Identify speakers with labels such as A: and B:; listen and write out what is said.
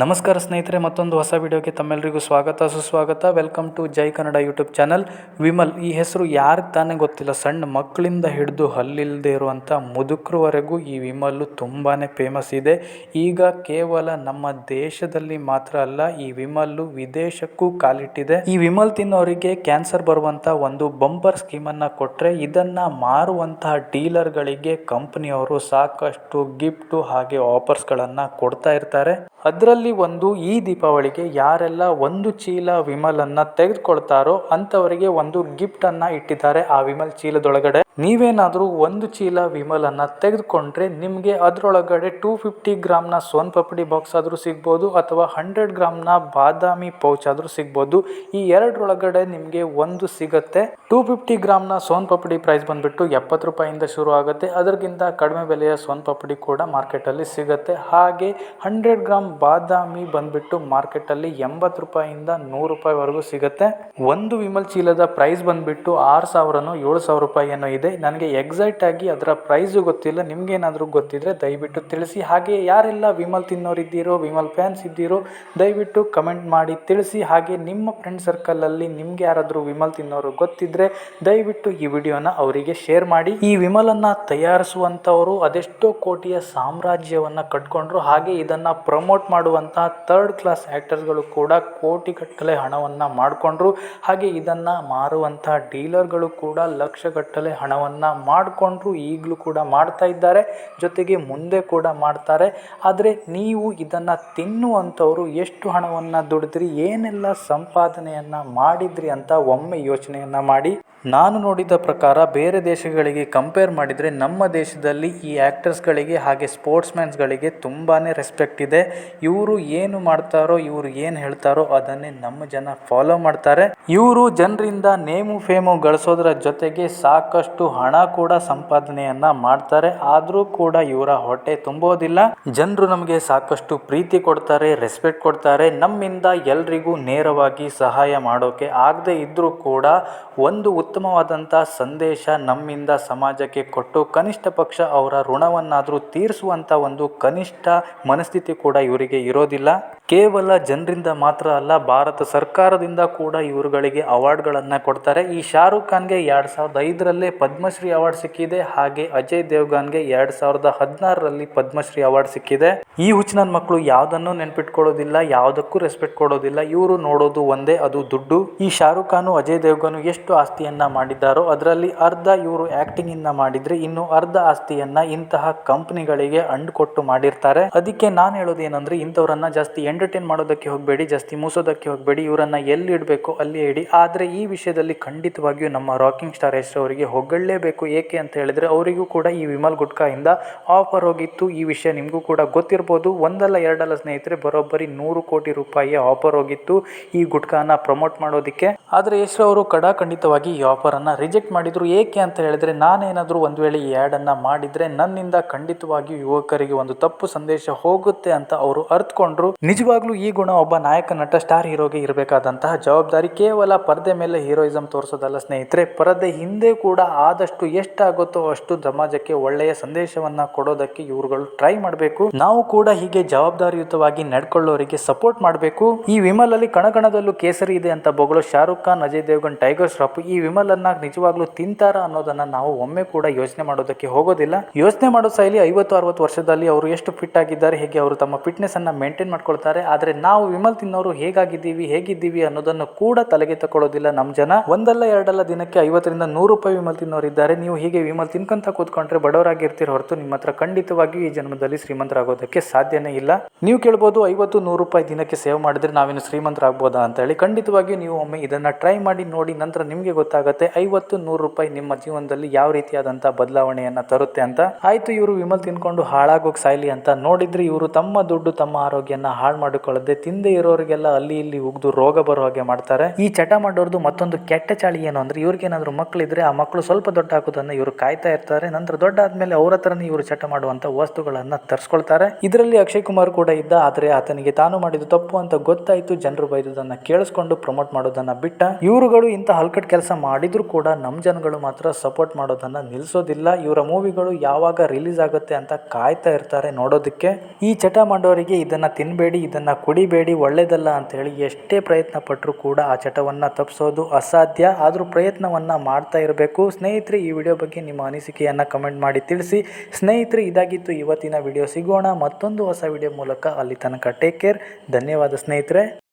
A: ನಮಸ್ಕಾರ ಸ್ನೇಹಿತರೆ, ಮತ್ತೊಂದು ಹೊಸ ವಿಡಿಯೋಗೆ ತಮ್ಮೆಲ್ಲರಿಗೂ ಸ್ವಾಗತ ಸುಸ್ವಾಗತ. Welcome to Jai Kannada YouTube channel. Vimal ಈ ಹೆಸರು ಯಾರಿಗೆ ತಾನೇ ಗೊತ್ತಿಲ್ಲ. ಸಣ್ಣ ಮಕ್ಕಳಿಂದ ಹಿಡಿದು ಹಲ್ಲಿಲ್ಲದೆ ಇರುವಂಥ ಮುದುಕರವರೆಗೂ ಈ ವಿಮಲ್ ತುಂಬಾ ಫೇಮಸ್ ಇದೆ. ಈಗ ಕೇವಲ ನಮ್ಮ ದೇಶದಲ್ಲಿ ಮಾತ್ರ ಅಲ್ಲ, ಈ ವಿಮಲ್ ವಿದೇಶಕ್ಕೂ ಕಾಲಿಟ್ಟಿದೆ. ಈ ವಿಮಲ್ ತಿನ್ನೋರಿಗೆ ಕ್ಯಾನ್ಸರ್ ಬರುವಂಥ ಒಂದು ಬಂಪರ್ ಸ್ಕೀಮನ್ನು ಕೊಟ್ಟರೆ ಇದನ್ನು ಮಾರುವಂತಹ ಡೀಲರ್ಗಳಿಗೆ ಕಂಪನಿಯವರು ಸಾಕಷ್ಟು ಗಿಫ್ಟು ಹಾಗೆ ಆಫರ್ಸ್ಗಳನ್ನು ಕೊಡ್ತಾ ಇರ್ತಾರೆ. ಅದರಲ್ಲಿ ಒಂದು ಈ ದೀಪಾವಳಿಗೆ ಯಾರೆಲ್ಲ ಒಂದು ಚೀಲ ವಿಮಲ್ ಅನ್ನ ತೆಗೆದುಕೊಳ್ತಾರೋ ಅಂತವರಿಗೆ ಒಂದು ಗಿಫ್ಟ್ ಅನ್ನ ಇಟ್ಟಿದ್ದಾರೆ. ಆ ವಿಮಲ್ ಚೀಲದೊಳಗಡೆ ನೀವೇನಾದ್ರೂ ಒಂದು ಚೀಲ ವಿಮಲ್ ಅನ್ನ ತೆಗೆದುಕೊಂಡ್ರೆ ನಿಮ್ಗೆ ಅದರೊಳಗಡೆ 250 ಗ್ರಾಮ್ನ ಸೋನ್ ಪಪಡಿ ಬಾಕ್ಸ್ ಆದ್ರೂ ಸಿಗ್ಬೋದು ಅಥವಾ 100 ಗ್ರಾಮ್ನ ಬಾದಾಮಿ ಪೌಚ್ ಆದ್ರೂ ಸಿಗ್ಬೋದು. ಈ ಎರಡರೊಳಗಡೆ ನಿಮ್ಗೆ ಒಂದು ಸಿಗತ್ತೆ. 250 ಗ್ರಾಮ್ನ ಸೋನ್ ಪಪಡಿ ಪ್ರೈಸ್ ಬಂದ್ಬಿಟ್ಟು 70 ರೂಪಾಯಿಂದ ಶುರು ಆಗುತ್ತೆ. ಅದಕ್ಕಿಂತ ಕಡಿಮೆ ಬೆಲೆಯ ಸೋನ್ ಪಪಡಿ ಕೂಡ ಮಾರ್ಕೆಟ್ ಅಲ್ಲಿ ಸಿಗುತ್ತೆ. ಹಾಗೆ 100 ಗ್ರಾಮ್ ಬಾದಾಮಿ ಬಂದ್ಬಿಟ್ಟು ಮಾರ್ಕೆಟ್ ಅಲ್ಲಿ 80 ರೂಪಾಯಿಂದ 100 ರೂಪಾಯಿವರೆಗೂ ಸಿಗುತ್ತೆ. ಒಂದು ವಿಮಲ್ ಚೀಲದ ಪ್ರೈಸ್ ಬಂದ್ಬಿಟ್ಟು 6000ನೋ 7000 ರೂಪಾಯಿ ಏನೋ ಇದೆ. ನನಗೆ ಎಕ್ಸಾಕ್ಟ್ ಆಗಿ ಅದರ ಪ್ರೈಸ್ ಗೊತ್ತಿಲ್ಲ. ನಿಮ್ಗೆ ಏನಾದರೂ ಗೊತ್ತಿದ್ರೆ ದಯವಿಟ್ಟು ತಿಳಿಸಿ. ಹಾಗೆ ಯಾರೆಲ್ಲ ವಿಮಲ್ ತಿನ್ನೋರಿದ್ದೀರೋ, ವಿಮಲ್ ಫ್ಯಾನ್ಸ್ ಇದ್ದೀರೋ ದಯವಿಟ್ಟು ಕಮೆಂಟ್ ಮಾಡಿ ತಿಳಿಸಿ. ಹಾಗೆ ನಿಮ್ಮ ಫ್ರೆಂಡ್ ಸರ್ಕಲ್ ಅಲ್ಲಿ ನಿಮ್ಗೆ ಯಾರಾದರೂ ವಿಮಲ್ ತಿನ್ನೋರು ಗೊತ್ತಿದ್ರೆ ದಯವಿಟ್ಟು ಈ ವಿಡಿಯೋನ ಅವರಿಗೆ ಶೇರ್ ಮಾಡಿ. ಈ ವಿಮಲ್ ಅನ್ನ ತಯಾರಿಸುವಂತವರು ಅದೆಷ್ಟೋ ಕೋಟಿಯ ಸಾಮ್ರಾಜ್ಯವನ್ನ ಕಟ್ಕೊಂಡ್ರು. ಹಾಗೆ ಇದನ್ನ ಪ್ರಮೋಟ್ ಮಾಡುವಂತಹ ಥರ್ಡ್ ಕ್ಲಾಸ್ ಆಕ್ಟರ್ಸ್ಗಳು ಕೂಡ ಕೋಟಿಗಟ್ಟಲೆ ಹಣವನ್ನ ಮಾಡಿಕೊಂಡ್ರು. ಹಾಗೆ ಇದನ್ನ ಮಾರುವಂತಹ ಡೀಲರ್ಗಳು ಕೂಡ ಲಕ್ಷಗಟ್ಟಲೆ ಹಣವನ್ನ ಮಾಡಿಕೊಂಡ್ರು. ಈಗಲೂ ಕೂಡ ಮಾಡ್ತಾ ಇದ್ದಾರೆ, ಜೊತೆಗೆ ಮುಂದೆ ಕೂಡ ಮಾಡ್ತಾರೆ. ಆದರೆ ನೀವು ಇದನ್ನ ತಿನ್ನುವಂಥವ್ರು ಎಷ್ಟು ಹಣವನ್ನ ದುಡಿದ್ರಿ, ಏನೆಲ್ಲ ಸಂಪಾದನೆಯನ್ನ ಮಾಡಿದ್ರಿ ಅಂತ ಒಮ್ಮೆ ಯೋಚನೆಯನ್ನ ಮಾಡಿ. ನಾನು ನೋಡಿದ ಪ್ರಕಾರ ಬೇರೆ ದೇಶಗಳಿಗೆ ಕಂಪೇರ್ ಮಾಡಿದರೆ ನಮ್ಮ ದೇಶದಲ್ಲಿ ಈ ಆ್ಯಕ್ಟರ್ಸ್ಗಳಿಗೆ ಹಾಗೆ ಸ್ಪೋರ್ಟ್ಸ್ಮ್ಯಾನ್ಸ್ಗಳಿಗೆ ತುಂಬಾ ರೆಸ್ಪೆಕ್ಟ್ ಇದೆ. ಇವರು ಏನು ಮಾಡ್ತಾರೋ, ಇವರು ಏನು ಹೇಳ್ತಾರೋ ಅದನ್ನೇ ನಮ್ಮ ಜನ ಫಾಲೋ ಮಾಡ್ತಾರೆ. ಇವರು ಜನರಿಂದ ನೇಮು ಫೇಮು ಗಳಿಸೋದ್ರ ಜೊತೆಗೆ ಸಾಕಷ್ಟು ಹಣ ಕೂಡ ಸಂಪಾದನೆಯನ್ನ ಮಾಡ್ತಾರೆ. ಆದರೂ ಕೂಡ ಇವರ ಹೊಟ್ಟೆ ತುಂಬೋದಿಲ್ಲ. ಜನರು ನಮಗೆ ಸಾಕಷ್ಟು ಪ್ರೀತಿ ಕೊಡ್ತಾರೆ, ರೆಸ್ಪೆಕ್ಟ್ ಕೊಡ್ತಾರೆ. ನಮ್ಮಿಂದ ಎಲ್ರಿಗೂ ನೇರವಾಗಿ ಸಹಾಯ ಮಾಡೋಕೆ ಆಗದೆ ಇದ್ರೂ ಕೂಡ ಒಂದು ಉತ್ತಮವಾದಂಥ ಸಂದೇಶ ನಮ್ಮಿಂದ ಸಮಾಜಕ್ಕೆ ಕೊಟ್ಟು ಕನಿಷ್ಠ ಪಕ್ಷ ಅವರ ಋಣವನ್ನಾದರೂ ತೀರಿಸುವಂಥ ಒಂದು ಕನಿಷ್ಠ ಮನಸ್ಥಿತಿ ಕೂಡ ಇವರಿಗೆ ಇರೋದಿಲ್ಲ. ಕೇವಲ ಜನರಿಂದ ಮಾತ್ರ ಅಲ್ಲ, ಭಾರತ ಸರ್ಕಾರದಿಂದ ಕೂಡ ಇವರುಗಳಿಗೆ ಅವಾರ್ಡ್ಗಳನ್ನು ಕೊಡ್ತಾರೆ. ಈ ಶಾರುಖ್ ಖಾನ್ಗೆ 2005ರಲ್ಲೇ ಪದ್ಮಶ್ರೀ ಅವಾರ್ಡ್ ಸಿಕ್ಕಿದೆ. ಹಾಗೆ ಅಜಯ್ ದೇವ್ಗನ್ಗೆ 2016ರಲ್ಲಿ ಪದ್ಮಶ್ರೀ ಅವಾರ್ಡ್ ಸಿಕ್ಕಿದೆ. ಈ ಹುಚ್ಚಿನ ಮಕ್ಕಳು ಯಾವುದನ್ನು ನೆನ್ಪಿಟ್ಕೊಳ್ಳೋದಿಲ್ಲ, ಯಾವುದಕ್ಕೂ ರೆಸ್ಪೆಕ್ಟ್ ಕೊಡೋದಿಲ್ಲ. ಇವರು ನೋಡೋದು ಒಂದೇ, ಅದು ದುಡ್ಡು. ಈ ಶಾರುಖ್ ಖಾನು ಅಜಯ್ ದೇವ್ಗನ್ ಎಷ್ಟು ಆಸ್ತಿಯನ್ನ ಮಾಡಿದ್ದಾರೋ ಅದರಲ್ಲಿ ಅರ್ಧ ಇವರು ಆಕ್ಟಿಂಗ್ ಇಂದ ಮಾಡಿದ್ರೆ ಇನ್ನು ಅರ್ಧ ಆಸ್ತಿಯನ್ನ ಇಂತಹ ಕಂಪನಿಗಳಿಗೆ ಅಂಡ್ಕೊಟ್ಟು ಮಾಡಿರ್ತಾರೆ. ಅದಕ್ಕೆ ನಾನು ಹೇಳೋದು ಏನಂದ್ರೆ, ಇಂಥವ್ರನ್ನ ಜಾಸ್ತಿ ಎಂಟರ್ಟೈನ್ ಮಾಡೋದಕ್ಕೆ ಹೋಗಬೇಡಿ, ಜಾಸ್ತಿ ಮೂಸೋದಕ್ಕೆ ಹೋಗಬೇಡಿ. ಇವರನ್ನ ಎಲ್ಲಿ ಇಡಬೇಕು ಅಲ್ಲಿ ಇಡಿ. ಆದರೆ ಈ ವಿಷಯದಲ್ಲಿ ಖಂಡಿತವಾಗಿಯೂ ನಮ್ಮ ರಾಕಿಂಗ್ ಸ್ಟಾರ್ ಯಶ್ ಅವರಿಗೆ ಹೊಗಳಲೇಬೇಕು. ಏಕೆ ಅಂತ ಹೇಳಿದ್ರೆ ಅವರಿಗೂ ಕೂಡ ಈ ವಿಮಲ್ ಗುಟ್ಕಾ ಇಂದ ಆಫರ್ ಹೋಗಿತ್ತು. ಈ ವಿಷಯ ನಿಮಗೂ ಕೂಡ ಗೊತ್ತಿರಬಹುದು. ಒಂದಲ್ಲ ಎರಡಲ್ಲ ಸ್ನೇಹಿತರೆ, ಬರೋಬ್ಬರಿ 100 ಕೋಟಿ ರೂಪಾಯಿಯ ಆಫರ್ ಹೋಗಿತ್ತು ಈ ಗುಟ್ಕಾನ ಪ್ರಮೋಟ್ ಮಾಡೋದಕ್ಕೆ. ಆದರೆ ಯಶ್ ಅವರು ಖಂಡಿತವಾಗಿ ಈ ಆಫರ್ ಅನ್ನ ರಿಜೆಕ್ಟ್ ಮಾಡಿದ್ರು. ಏಕೆ ಅಂತ ಹೇಳಿದ್ರೆ, ನಾನೇನಾದ್ರೂ ಒಂದು ವೇಳೆ ಈ ಆಡ್ ಅನ್ನ ಮಾಡಿದ್ರೆ ನನ್ನಿಂದ ಖಂಡಿತವಾಗಿಯೂ ಯುವಕರಿಗೆ ಒಂದು ತಪ್ಪು ಸಂದೇಶ ಹೋಗುತ್ತೆ ಅಂತ ಅವರು ಅರ್ಥಕೊಂಡ್ರು. ನಿಜವಾಗ್ಲೂ ಈ ಗುಣ ಒಬ್ಬ ನಾಯಕ ನಟ ಸ್ಟಾರ್ ಹೀರೋಗೆ ಇರಬೇಕಾದಂತಹ ಜವಾಬ್ದಾರಿ. ಕೇವಲ ಪರದೆ ಮೇಲೆ ಹೀರೋಯಿಸಂ ತೋರಿಸೋದಲ್ಲ ಸ್ನೇಹಿತರೆ, ಪರದೆ ಹಿಂದೆ ಕೂಡ ಆದಷ್ಟು ಎಷ್ಟಾಗುತ್ತೋ ಅಷ್ಟು ಸಮಾಜಕ್ಕೆ ಒಳ್ಳೆಯ ಸಂದೇಶವನ್ನ ಕೊಡೋದಕ್ಕೆ ಇವರುಗಳು ಟ್ರೈ ಮಾಡಬೇಕು. ನಾವು ಕೂಡ ಹೀಗೆ ಜವಾಬ್ದಾರಿಯುತವಾಗಿ ನಡ್ಕೊಳ್ಳೋರಿಗೆ ಸಪೋರ್ಟ್ ಮಾಡಬೇಕು. ಈ ವಿಮಲ್ ಅಲ್ಲಿ ಕಣಕಣದಲ್ಲೂ ಕೇಸರಿ ಇದೆ ಅಂತ ಬೊಗಳೋ ಶಾರುಖ್ ಖಾನ್, ಅಜಯ್ ದೇವ್ಗನ್, ಟೈಗರ್ ಶ್ರಾಫ್ ಈ ವಿಮಲ್ ಅನ್ನ ನಿಜವಾಗ್ಲೂ ತಿಂತಾರ ಅನ್ನೋದನ್ನ ನಾವು ಒಮ್ಮೆ ಕೂಡ ಯೋಚನೆ ಮಾಡೋದಕ್ಕೆ ಹೋಗೋದಿಲ್ಲ. ಯೋಚನೆ ಮಾಡೋ ಶೈಲಿ 50-60 ವರ್ಷದಲ್ಲಿ ಅವರು ಎಷ್ಟು ಫಿಟ್ ಆಗಿದ್ದಾರೆ, ಹೇಗೆ ಅವರು ತಮ್ಮ ಫಿಟ್ನೆಸ್ ಅನ್ನ ಮೇಂಟೈನ್ ಮಾಡ್ಕೊಳ್ತಾರೆ. ಆದ್ರೆ ನಾವು ವಿಮಲ್ ತಿನ್ನೋರು ಹೇಗಿದ್ದೀವಿ ಅನ್ನೋದನ್ನು ಕೂಡ ತಲೆಗೆ ತಕೊಳ್ಳೋದಿಲ್ಲ ನಮ್ಮ ಜನ. ಒಂದಲ್ಲ ಎರಡಲ್ಲ ದಿನಕ್ಕೆ 50ರಿಂದ 100 ರೂಪಾಯಿ ವಿಮಲ್ ತಿನ್ನೋರು ಇದ್ದಾರೆ. ನೀವು ಹೀಗೆ ವಿಮಲ್ ತಿನ್ಕೊಂತ ಕೂತ್ಕೊಂಡ್ರೆ ಬಡವರಾಗಿರ್ತೀರ ಹೊರತು ನಿಮ್ಮ ಹತ್ರ ಖಂಡಿತವಾಗಿಯೂ ಈ ಜನ್ಮದಲ್ಲಿ ಶ್ರೀಮಂತರಾಗೋದಕ್ಕೆ ಸಾಧ್ಯನೇ ಇಲ್ಲ. ನೀವು ಕೇಳ್ಬೋದು, 50-100 ರೂಪಾಯಿ ದಿನಕ್ಕೆ ಸೇವ್ ಮಾಡಿದ್ರೆ ನಾವೇನು ಶ್ರೀಮಂತರಾಗ್ಬೋದಾ ಅಂತ ಹೇಳಿ. ಖಂಡಿತವಾಗಿಯೂ ನೀವು ಒಮ್ಮೆ ಇದನ್ನ ಟ್ರೈ ಮಾಡಿ ನೋಡಿ, ನಂತರ ನಿಮ್ಗೆ ಗೊತ್ತಾಗುತ್ತೆ 50-100 ರೂಪಾಯಿ ನಿಮ್ಮ ಜೀವನದಲ್ಲಿ ಯಾವ ರೀತಿಯಾದಂತಹ ಬದಲಾವಣೆಯನ್ನ ತರುತ್ತೆ ಅಂತ. ಆಯ್ತು, ಇವರು ವಿಮಲ್ ತಿನ್ಕೊಂಡು ಹಾಳಾಗೋಗ್ ಸಾಯ್ಲಿ ಅಂತ ನೋಡಿದ್ರೆ ಇವರು ತಮ್ಮ ದುಡ್ಡು ತಮ್ಮ ಆರೋಗ್ಯನ ಹಾಳು ಮಾಡಿಕೊಳ್ಳದೆ ತಿಂದೆ ಇರೋರಿಗೆಲ್ಲ ಅಲ್ಲಿ ಇಲ್ಲಿ ಉಗ್ದು ರೋಗ ಬರೋ ಹಾಗೆ ಮಾಡ್ತಾರೆ. ಈ ಚಟ ಮಾಡೋರ್ದು ಮತ್ತೊಂದು ಕೆಟ್ಟ ಚಾಳಿ ಏನು ಅಂದ್ರೆ, ಇವ್ರಿಗೇನಾದ್ರೂ ಮಕ್ಕಳಿದ್ರೆ ಆ ಮಕ್ಕಳು ಸ್ವಲ್ಪ ದೊಡ್ಡ ಹಾಕೋದನ್ನ ಇವರು ಕಾಯ್ತಾ ಇರ್ತಾರೆ. ನಂತರ ದೊಡ್ಡ ಆದ್ಮೇಲೆ ಅವ್ರ ಹತ್ರನೇ ಇವರು ಚಟ ಮಾಡುವಂತ ವಸ್ತುಗಳನ್ನ ತರಿಸ್ಕೊಳ್ತಾರೆ. ಇದರಲ್ಲಿ ಅಕ್ಷಯ್ ಕುಮಾರ್ ಕೂಡ ಇದ್ದ. ಆದ್ರೆ ಆತನಿಗೆ ತಾನು ಮಾಡಿದ್ದು ತಪ್ಪು ಅಂತ ಗೊತ್ತಾಯ್ತು. ಜನರು ಬೈದುದನ್ನ ಕೇಳಿಸ್ಕೊಂಡು ಪ್ರಮೋಟ್ ಮಾಡೋದನ್ನ ಬಿಟ್ಟ. ಇವರುಗಳು ಇಂತ ಹಲ್ಕಟ್ ಕೆಲಸ ಮಾಡಿದ್ರು ಕೂಡ ನಮ್ಮ ಜನಗಳು ಮಾತ್ರ ಸಪೋರ್ಟ್ ಮಾಡೋದನ್ನ ನಿಲ್ಲಿಸೋದಿಲ್ಲ. ಇವರ ಮೂವಿಗಳು ಯಾವಾಗ ರಿಲೀಸ್ ಆಗುತ್ತೆ ಅಂತ ಕಾಯ್ತಾ ಇರ್ತಾರೆ ನೋಡೋದಕ್ಕೆ. ಈ ಚಟ ಮಾಡೋರಿಗೆ ಇದನ್ನ ತಿನ್ಬೇಡಿ, ಇದನ್ನು ಕುಡಿಬೇಡಿ ಒಳ್ಳೆಯದಲ್ಲ ಅಂಥೇಳಿ ಎಷ್ಟೇ ಪ್ರಯತ್ನ ಪಟ್ಟರೂ ಕೂಡ ಆ ಚಟವನ್ನು ತಪ್ಪಿಸೋದು ಅಸಾಧ್ಯ. ಆದರೂ ಪ್ರಯತ್ನವನ್ನು ಮಾಡ್ತಾ ಇರಬೇಕು. ಸ್ನೇಹಿತರೆ, ಈ ವಿಡಿಯೋ ಬಗ್ಗೆ ನಿಮ್ಮ ಅನಿಸಿಕೆಯನ್ನು ಕಮೆಂಟ್ ಮಾಡಿ ತಿಳಿಸಿ. ಸ್ನೇಹಿತರೆ, ಇದಾಗಿತ್ತು ಇವತ್ತಿನ ವಿಡಿಯೋ. ಸಿಗೋಣ ಮತ್ತೊಂದು ಹೊಸ ವಿಡಿಯೋ ಮೂಲಕ. ಅಲ್ಲಿ ತನಕ ಟೇಕ್ ಕೇರ್. ಧನ್ಯವಾದ ಸ್ನೇಹಿತರೆ.